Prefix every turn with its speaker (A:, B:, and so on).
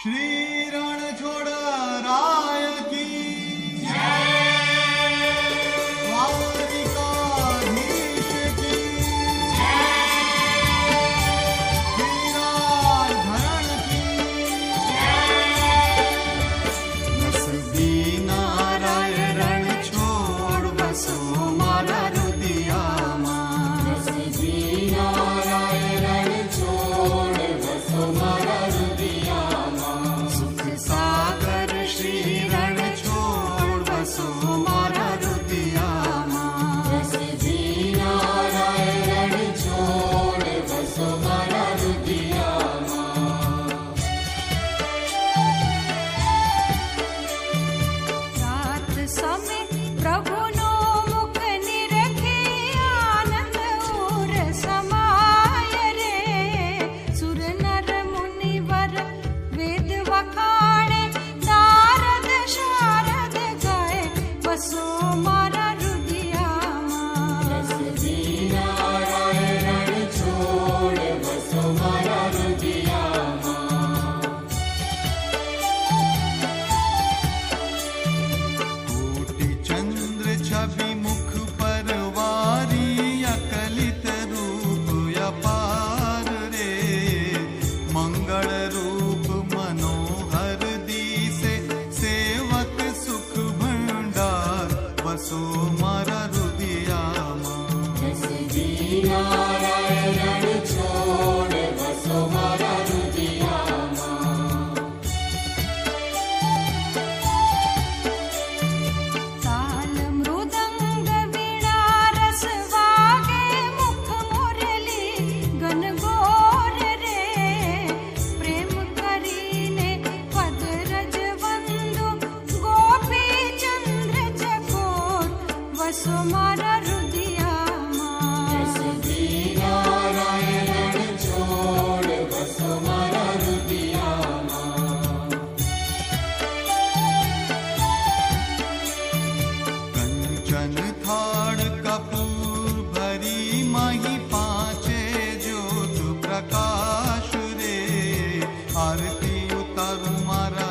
A: श्री रणछोड़ राय की द्वारिकाधीश की वीराधरण की नसबी नाराय रणछोड़ बसो मारा रुदियाમાં
B: नसबी नाराय रणछोड़ बसो मारा रुदियाમાં
A: सुख सागर श्री रणछोड़ बसो मारा रुदियाમાં
B: नसबी नाराय रणछोड़ बसो मारा रुदियाમાં
C: रात समय प्रभुनो मुख निरखे आनंद उर समाय रे सुर नर मुनिवर वेद वखाणे नारद शारद गाय बसो मारा रुदियाમાં
B: नसबी नाराय रणछोड़ बसो मारा रुदियाમાં
A: कोटि चंद्र छवि मुख पर वारी अकलित रूप अपार रे मंगल रूप मनोहर दिसे सेवक सुख भंडार बसो मारा रुदियाમાં
B: नसबी नाराय रणछोड़ बसो मारा रुदियाમાં
C: ताल मृदंग वीणा रस वागे मुख मुरली गनगोर रे प्रेम करीने पद रज वंदु गोपी चंद्र चकोर वसो मारा रुदियाમાં
B: नसबी नाराय रणछोड़ बसो मारा रुदियाમાં
A: कंचन थाड़ कपूर भरी मही पांचे ज्योत प्रकाश रे आरती उतर मारा